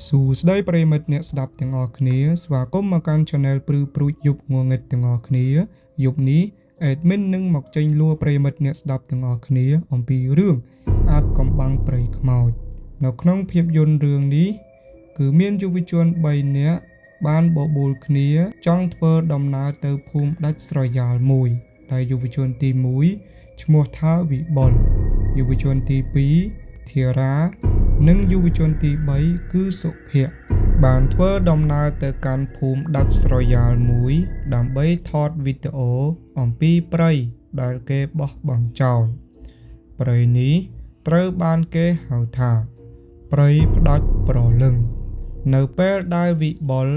សួស្តីប្រិយមិត្តអ្នកស្ដាប់ទាំងអស់គ្នាស្វាគមន៍មកកាន់ Channel ព្រឺព្រួចយប់ងងឹតទាំងអស់គ្នាយប់នេះ Admin នឹងមកចេញលួប្រិយមិត្តអ្នកស្ដាប់ទាំងអស់គ្នាអំពីរឿងអាចកំបាំងព្រៃខ្មោចនៅក្នុងភាពយន្តរឿងនេះគឺមានយុវជន3នាក់បានបបួលគ្នាចង់ធ្វើដំណើរទៅភូមិដាច់ស្រយាលមួយដែលយុវជនទី1ឈ្មោះថាវិបុលយុវជនទី2ធារានិងយុវជនទី3គឺសុភ័ក្របានធ្វើដំណើរទៅកាន់ភូមិដាច់ស្រយាលមួយដើម្បីថតវីដេអូអំពីព្រៃដែលគេបោះបង់ចោលព្រៃនេះត្រូវបានគេហៅថាព្រៃផ្ដាច់ព្រលឹងនៅពេលដែលវិបុល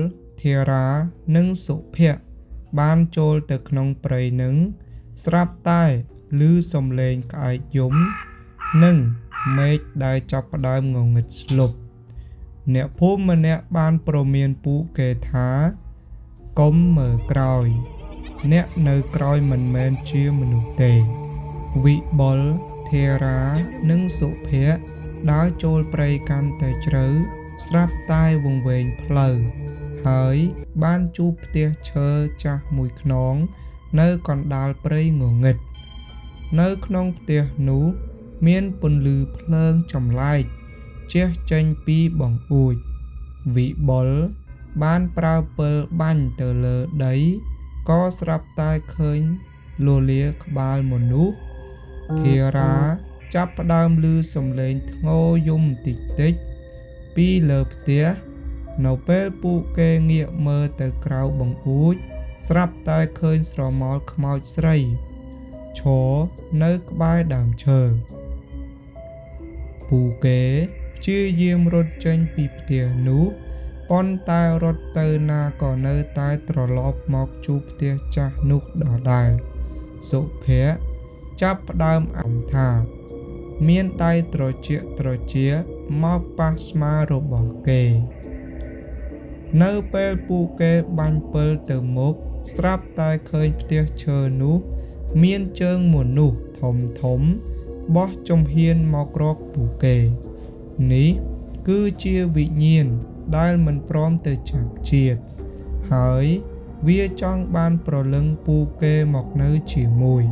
ធារានិងសុភ័ក្របានចូលទៅក្នុងព្រៃនឹងស្រាប់តែឮសំឡេងក្អែកយំនិងមេឃដែលចាប់ផ្ដើមងងឹតស្លុបអ្នកភូមិម្នាក់បានប្រមានពួកគេថាកុំមើលក្រោយអ្នកនៅក្រោយមិនមែនជាមនុស្សទេវិបុលធារានិងសុភ័ក្រដើរចូលព្រៃកាន់តែជ្រៅស្រាប់តែវង្វេងផ្លូវហើយបានជួបផ្ទះឈើចាស់មួយខ្នងនៅកណ្ដាលព្រៃងងឹតនៅក្នុងផ្ទះនោះមានពន្លឺភ្លើងចម្លែកជះចេញពីបង្អួចវិបុលបានប្រើពិលបាញ់ទៅលើដីក៏ស្រាប់តែឃើញលលាក្បាលមនុស្សធារាចាប់ផ្ដើមឮសំឡេងធ្ងោយំតិចតិចពីលើផ្ទះនៅពេលពួកគេងាកមើលទៅក្រៅបង្អួចស្រាប់តែឃើញស្រមោលខ្មោចស្រីឈរនៅក្បែរដើមឈើពួកគេព្យាយាមរត់ចេញពីផ្ទះនោះប៉ុន្តែរត់ទៅណាក៏នៅតែត្រឡប់មកជួបផ្ទះចាស់នោះដដែលសុភ័ក្រចាប់ផ្ដើមអំថាមានដៃត្រជាមកប៉ះស្មារបស់គេនៅពេលពួកគេបាញ់ពិលទៅមុខស្រាប់តែឃើញផ្ទះឈើនោះមានជើងមនុស្សធំបោះជំហានមករកពួកគេនេះគឺជាវិញ្ញាណដែលមិនព្រមទៅចាប់ជាតិហើយវាចង់បានប្រលឹងពួកគេមកនៅជាមួយ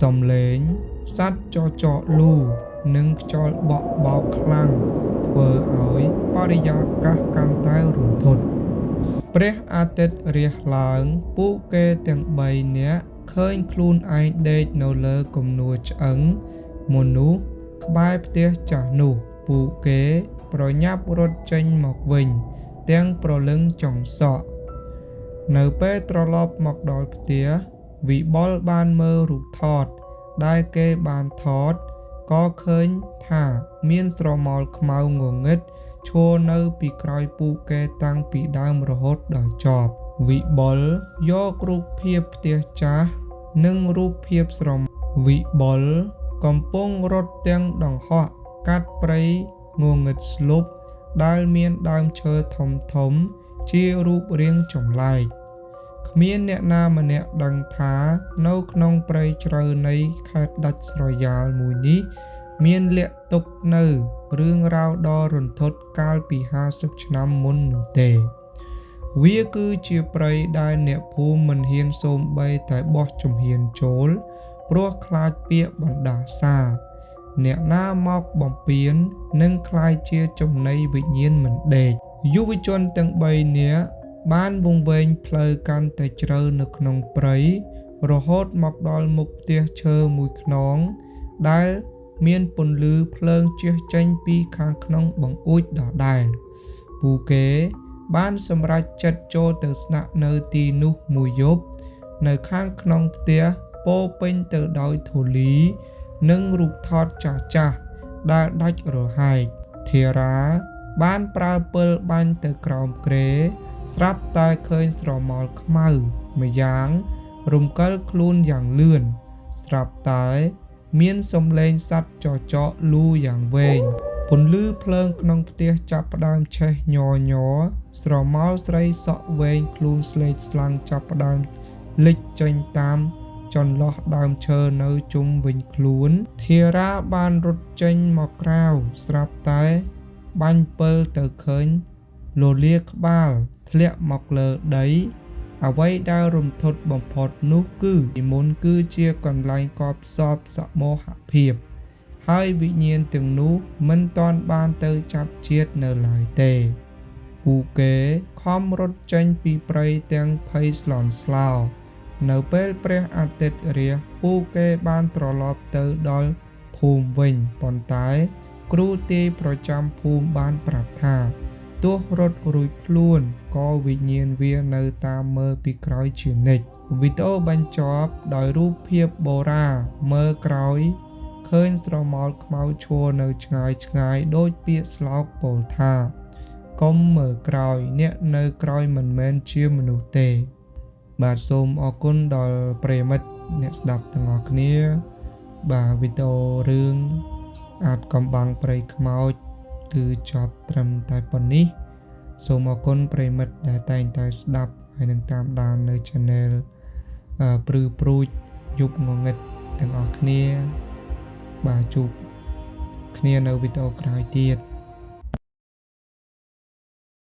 សំឡេងសត្វចកលូនិងខ្យល់បក់បោកខ្លាំងធ្វើឲ្យបរិយាកាសកាន់តែរន្ធត់ព្រះអាទិត្យរះឡើងពួកគេទាំង3នាក់ឃើញខ្លួនឯងដេកនៅលើគំនរឆ្អឹងមនុស្សក្បែរផ្ទះចាស់នោះពួកគេប្រញាប់រត់ចេញមកវិញទាំងប្រលឹងចង់សក់នៅពេលត្រឡប់មកដល់ផ្ទះវិបុលបានមើលរូបថតដែលគេបានថតក៏ឃើញថាមានស្រមោលខ្មៅងងឹតឈរនៅពីក្រោយពួកគេតាំងពីដើមរហូតដល់ចប់វិបុលយករូបភាពផ្ទះចាស់និងរូបភាពស្រមវិបុលកំពុងរត់ទាំងដង្ហក់កាត់ព្រៃងងឹតស្លុបដែលមានដើមឈើធំជារូបរាងចម្លែកគ្មានអ្នកណាម្នាក់ដឹងថានៅក្នុងព្រៃជ្រៅនៃខេត្តដាច់ស្រយាលមួយនេះមានលាក់ទុកនៅរឿងរ៉ាវដ៏រន្ធត់កាលពី50ឆ្នាំមុននោះទេវាគឺជាព្រៃដែលអ្នកភូមិមិនហ៊ានសូម្បីតែបោះជំហានចូលព្រោះខ្លាចពាក្យបណ្ដាសាអ្នកណាមកបំពេញនឹងខ្លាយជាចំណីវិញ្ញាណមិនដេកយុវជនទាំង3នាក់បានវង្វេងផ្លូវកាន់តែជ្រៅនៅក្នុងព្រៃរហូតមកដល់មុខផ្ទះឈើមួយខ្នងដែលមានពន្លឺភ្លើងជះចេញពីខាងក្នុងបង្អួចដដែលពួកគេបានសម្រេចចិត្តចូលទៅស្នាក់នៅទីនោះមួយយប់នៅខាងក្នុងផ្ទះពោពេញទៅដោយធូលីនិងរូបថតចាស់ដែលដាច់រហែកធារាបានប្រើពិលបាញ់ទៅក្រោមគ្រែស្រាប់តែឃើញស្រមោលខ្មៅម្យ៉ាងរំកិលខ្លួនយ៉ាងលឿនស្រាប់តែមានសំឡេងសត្វចកលូយ៉ាងវែងពន្លឺភ្លើងក្នុងផ្ទះចាប់ផ្ដើមឆេះញ័រស្រមោលស្រីសក់វែងខ្លួនស្លេកស្លាំងចាប់ផ្ដើមលិចចេញតាមចន្លោះដើមឈើនៅជុំវិញខ្លួនធារាបានរត់ចេញមកក្រៅស្រាប់តែ បាញ់ពិលទៅឃើញលលាក្បាលធ្លាក់មកលើដីអ្វីដែលរំធត់បំផុតនោះគឺពីមុនគឺជាកន្លែងកប់សពសមោហភាពហើយវិញ្ញាណទាំងនោះមិនទាន់បានទៅចាប់ជាតិនៅឡើយទេពួកគេខំរត់ចេញពីព្រៃទាំងភ័យស្លន់ស្លោនៅពេលព្រះអាទិត្យរះពួកគេបានត្រឡប់ទៅដល់ភូមិវិញប៉ុន្តែគ្រូទាយប្រចាំភូមិបានប្រាប់ថាទោះរត់រួចខ្លួនក៏វិញ្ញាណវានៅតាមមើលពីក្រោយជានិច្ចវីដេអូបញ្ចប់ដោយរូបភាពបូរ៉ាមើលក្រោយឃើញស្រមោលខ្មៅឈរនៅឆ្ងាយឆ្ងាយដូចពាក្យស្លោកពោលថាកុំមើលក្រោយអ្នកនៅក្រោយមិនមែនជាមនុស្សទេបាទសូមអរគុណដល់ប្រិយមិត្តអ្នកស្ដាប់ទាំងអស់គ្នាបាទវីដេអូរឿងអាចកំបាំងព្រៃខ្មោចគឺចប់ត្រឹមតែប៉ុណ្នេះសូមអរគុណប្រិយមិត្តដែលតែងតែស្ដាប់ហើយនឹងតាមដាននៅ Channel ព្រឺព្រួចយប់ងងឹតទាំងអស់គ្នាបាទជួបគ្នានៅវីដេអូក្រោយទៀត